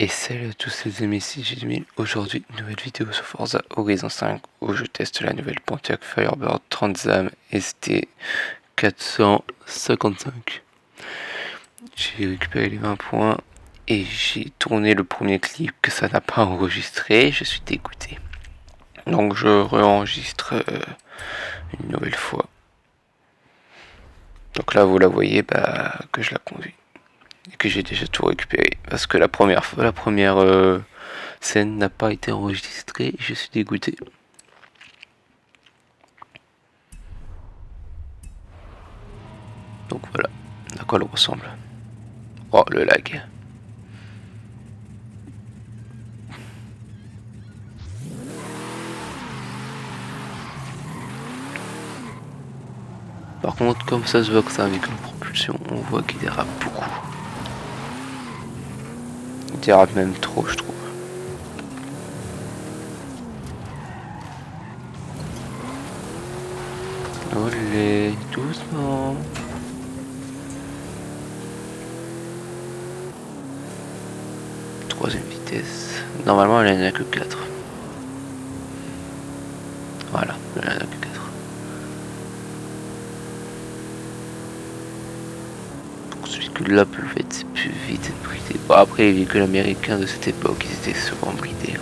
Et salut à tous les amis, c'est J2000. Aujourd'hui, une nouvelle vidéo sur Forza Horizon 5 où je teste la nouvelle Pontiac Firebird Transam ST 455. J'ai récupéré les 20 points et j'ai tourné le premier clip que ça n'a pas enregistré. Je suis dégoûté. Donc je réenregistre une nouvelle fois. Donc là vous la voyez que je la conduis. Et que j'ai déjà tout récupéré. Parce que la première scène n'a pas été enregistrée. Je suis dégoûté. Donc voilà à quoi elle ressemble. Oh le lag. Par contre, comme ça se voit que c'est un véhicule de propulsion, on voit qu'il dérape beaucoup. Il dérape même trop, je trouve. Olé, doucement. Troisième vitesse. Normalement, elle en a que 4. Voilà, elle en a que 4. Donc ce véhicule-là peut être plus vite être bridé. Bon, après, les véhicules américains de cette époque, ils étaient souvent bridés.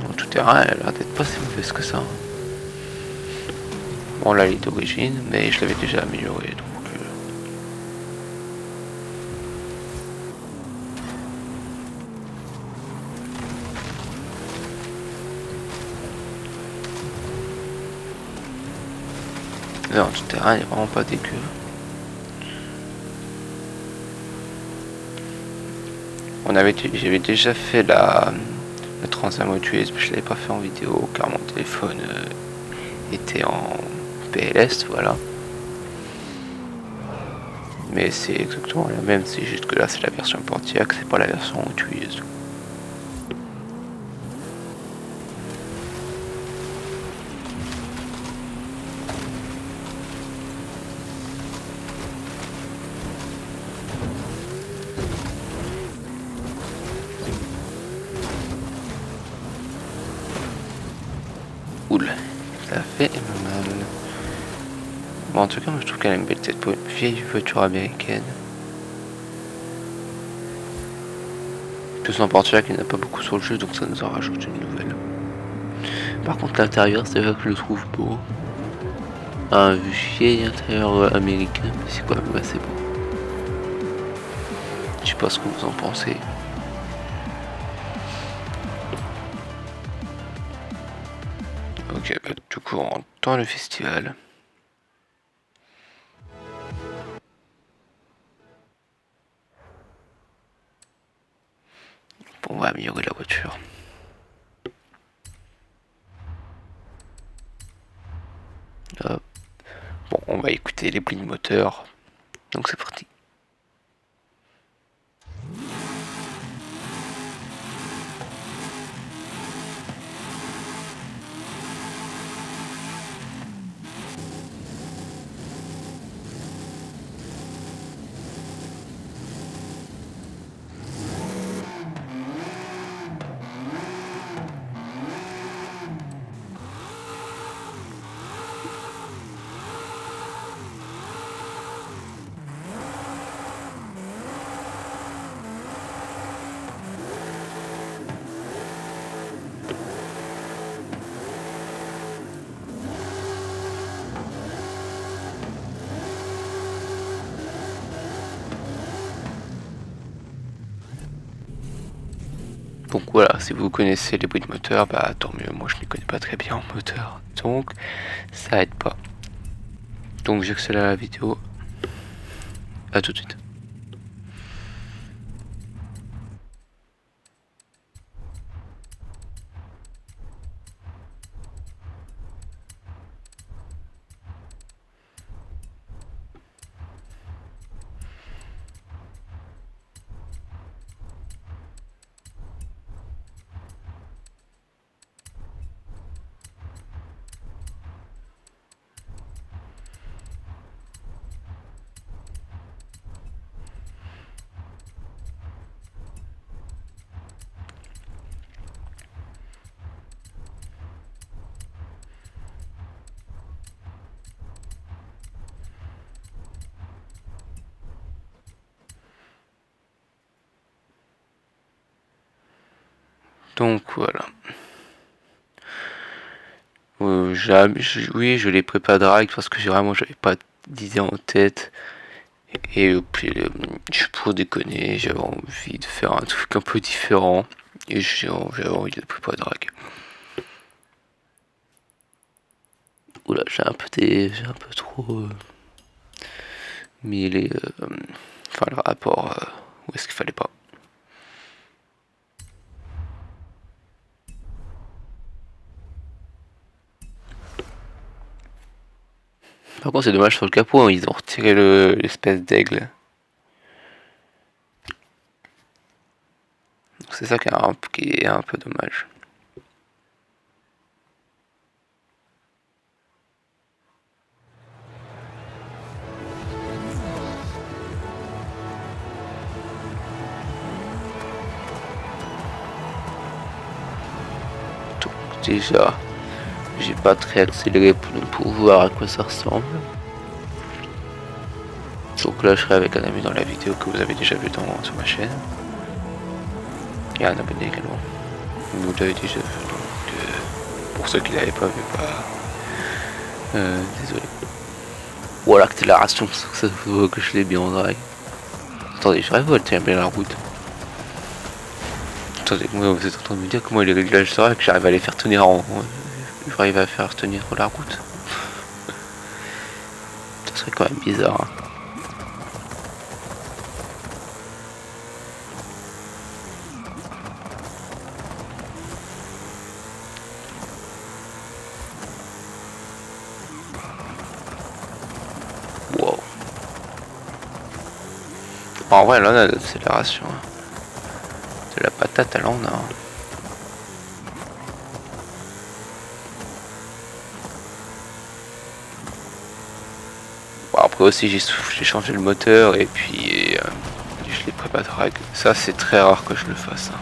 Bon, tout terrain, elle a l'air d'être pas si mauvaise que ça. Bon, là, elle est d'origine, mais je l'avais déjà améliorée, donc... Non, tout terrain, il est vraiment pas dégueu. J'avais déjà fait la Transam Hot Wheels, mais je l'avais pas fait en vidéo car mon téléphone était en PLS, voilà. Mais c'est exactement la même, c'est juste que là c'est la version Pontiac, c'est pas la version Hot Wheels. Oula, ça fait mal. Bon, en tout cas, moi je trouve qu'elle a une belle tête pour une vieille voiture américaine. Tout en Pontiac, il n'y en a pas beaucoup sur le jeu, donc ça nous en rajoute une nouvelle. Par contre, l'intérieur, c'est vrai que je le trouve beau. Un vieil intérieur américain, mais c'est quand même assez beau. Je sais pas ce que vous en pensez. Ok, du coup, on entend le festival. Bon, on va améliorer la voiture. Hop. Bon, on va écouter les bruits de moteur. Donc c'est parti. Donc voilà, si vous connaissez les bruits de moteur, bah tant mieux. Moi je ne connais pas très bien en moteur, donc ça aide pas. Donc j'accélère la vidéo. À tout de suite. Donc voilà. Oui, je l'ai préparé direct parce que j'avais pas d'idée en tête. Et puis, pour déconner, j'avais envie de faire un truc un peu différent. Et j'avais envie de préparer drague. Oula, j'ai un peu trop mis enfin, le rapport où est-ce qu'il fallait pas. Par contre, c'est dommage sur le capot, hein, ils ont retiré l'espèce d'aigle. C'est ça qui est un peu dommage. Donc déjà, j'ai pas très accéléré pour voir à quoi ça ressemble. Donc là, je serai avec un ami dans la vidéo que vous avez déjà vu sur ma chaîne. Et un abonné également. Vous l'avez déjà vu, donc pour ceux qui l'avaient pas vu, désolé. Ou alors l'accélération, ça se voit que je l'ai bien en drive. Attendez, j'arrive à tenir bien la route. Attendez, moi vous êtes en train de me dire comment les réglages seraient que j'arrive à les faire tenir j'arrive à faire tenir la route. Ça serait quand même bizarre. Hein. Wow. En vrai, là on a de l'accélération. Hein. De la patate à l'en a. Hein. Bon, après aussi j'ai changé le moteur et puis je l'ai préparé. Ça c'est très rare que je le fasse. Hein.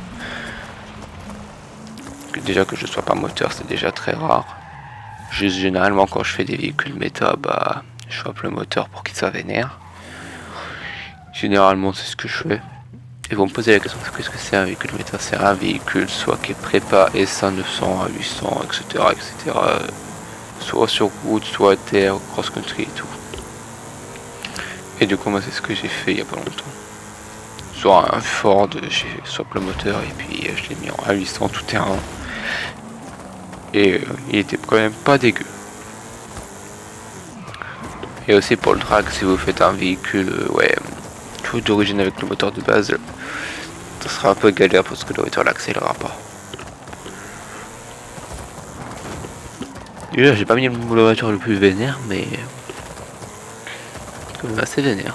Déjà que je sois pas moteur, c'est déjà très rare. Juste généralement quand je fais des véhicules méta, bah je chope le moteur pour qu'il soit vénère. Généralement c'est ce que je fais. Et vous me posez la question, qu'est-ce que c'est un véhicule méta? C'est un véhicule soit qui est prépa SA 900 à 800, etc. etc. Soit sur route, soit à terre, cross-country et tout. Et du coup moi c'est ce que j'ai fait il y a pas longtemps. Soit un Ford, j'ai swap le moteur et puis je l'ai mis en A800 tout terrain. Et il était quand même pas dégueu. Et aussi pour le drag, si vous faites un véhicule d'origine avec le moteur de base, ça sera un peu galère parce que le moteur l'accélérera pas. Et là j'ai pas mis le moteur le plus vénère, mais quand même assez vénère.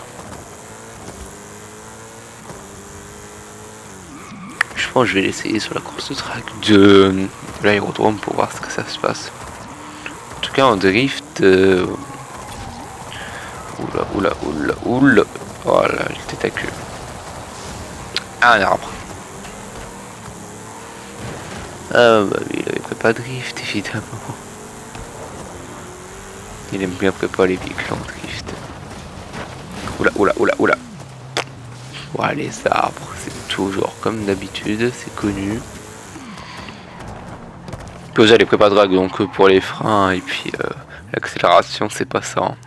Je pense que je vais l'essayer sur la course de track de l'aérodrome pour voir ce que ça se passe. En tout cas en drift, oula. Voilà, le tête. Ah, un arbre. Ah bah oui, il avait préparé drift, évidemment. Il aime bien préparer les véhicules en drift. Oula. Voilà, les arbres, c'est toujours comme d'habitude, c'est connu. Puis vous allez préparer drag donc pour les freins et puis l'accélération, c'est pas ça. Hein.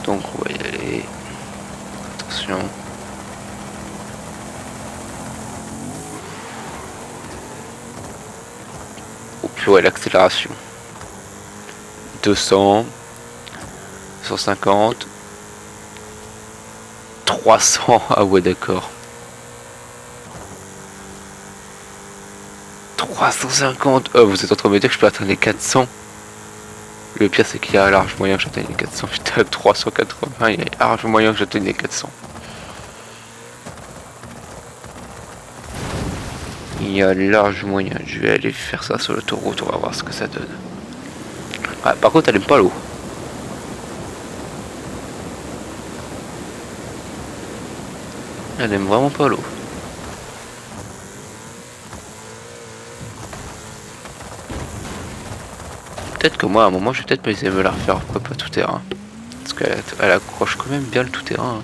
Donc on va y aller. Attention. Oh purée, l'accélération. 200. 150. 300. Ah ouais d'accord. 350. Oh, vous êtes en train de me dire que je peux atteindre les 400. Le pire c'est qu'il y a large moyen que j'atteigne les 400. J'étais à 380, il y a large moyen que j'atteigne les 400. Il y a large moyen. Je vais aller faire ça sur l'autoroute, on va voir ce que ça donne. Ah, par contre elle aime pas l'eau. Elle aime vraiment pas l'eau. Peut-être que moi, à un moment, je vais peut-être essayer de me la refaire, pourquoi pas tout terrain. Parce qu'elle accroche quand même bien le tout terrain.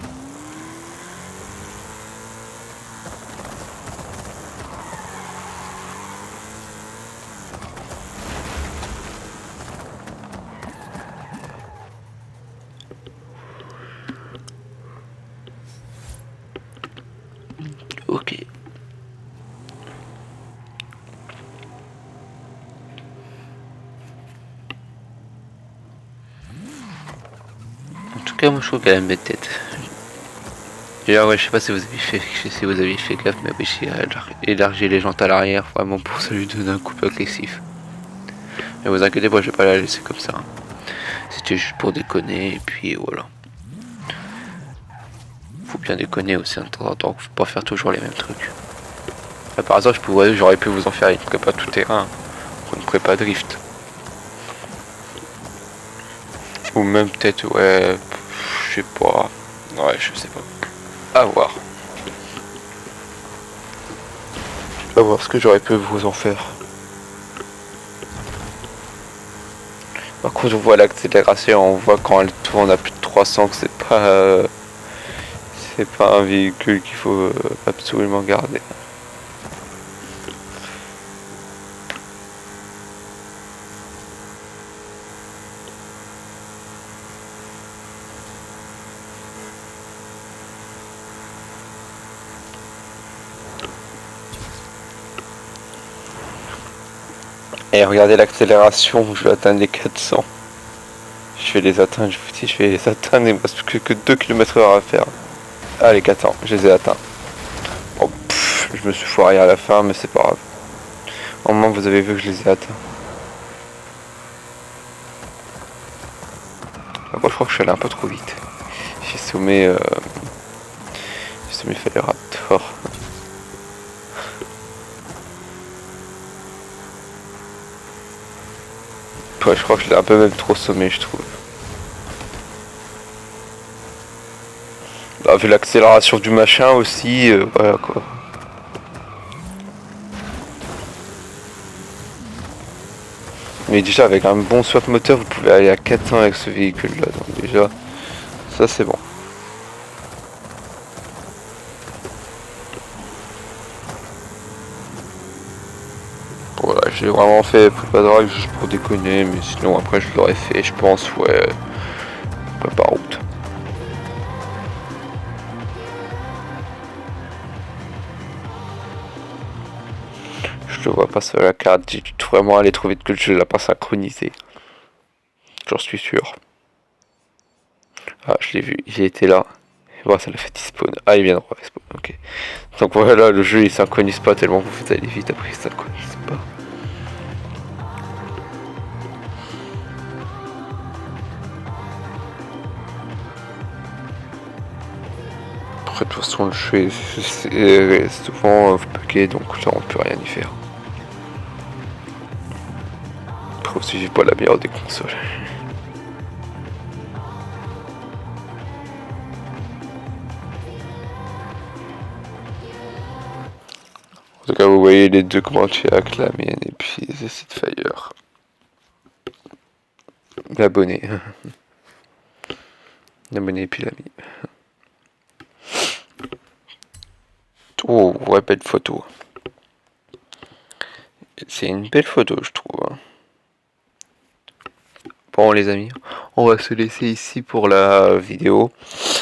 Ok. En tout cas, moi je trouve qu'elle a une belle tête. D'ailleurs, ouais, je sais pas si vous avez fait gaffe, mais oui, j'ai élargi les jantes à l'arrière, vraiment pour ça lui donner un coup agressif. Mais vous inquiétez pas, je vais pas la laisser comme ça. C'était juste pour déconner, et puis voilà. Faut bien déconner aussi de temps en temps, faut pas faire toujours les mêmes trucs. Là, par hasard, j'aurais pu vous en faire une prépa tout terrain, pour une prépa drift. Ou même peut-être, ouais, je sais pas. Ouais, je sais pas. À voir. À voir ce que j'aurais pu vous en faire. Par contre, on voit l'accélération, on voit quand elle tourne à plus de 300 que c'est pas un véhicule qu'il faut absolument garder. Et regardez l'accélération, je vais atteindre les 400. Je vais les atteindre, je vous dis, je vais les atteindre, il me reste plus que 2 km/h à faire. Allez, 400, je les ai atteints. Oh, je me suis foiré à la fin, mais c'est pas grave. Au moins, vous avez vu que je les ai atteints. Moi, je crois que je suis allé un peu trop vite. J'ai sommé fait les raptors. Ouais, je crois que je l'ai un peu même trop sommé, je trouve. Bah, vu l'accélération du machin aussi, voilà quoi. Mais déjà, avec un bon swap moteur, vous pouvez aller à 400 avec ce véhicule là. Donc déjà, ça c'est bon. Voilà, j'ai vraiment fait prépa drive juste pour déconner, mais sinon après je l'aurais fait, je pense, ouais, prépa route. Je le vois pas sur la carte, j'ai dû vraiment aller trop vite que je l'ai pas synchronisé. J'en suis sûr. Ah, je l'ai vu, il était là. Bon, ça l'a fait spawn. Ah, il vient de respawn, ok. Donc voilà, le jeu il synchronise pas tellement que vous allez vite, après il synchronise pas. Après, de toute façon, le jeu est souvent bugué, donc là on peut rien y faire. Après aussi, j'ai pas la meilleure des consoles. En tout cas, vous voyez les deux Comanchiac, la mienne et puis The Fire. L'abonné. L'abonné et puis l'ami. Oh, ouais, belle photo. C'est une belle photo, je trouve. Bon, les amis, on va se laisser ici pour la vidéo.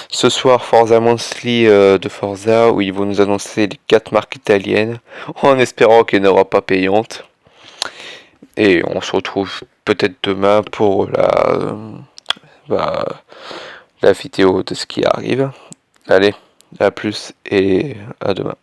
Ce soir, Forza Monthly de Forza, où ils vont nous annoncer les 4 marques italiennes, en espérant qu'elle n'aura pas payante. Et on se retrouve peut-être demain pour la vidéo de ce qui arrive. Allez, à plus et à demain.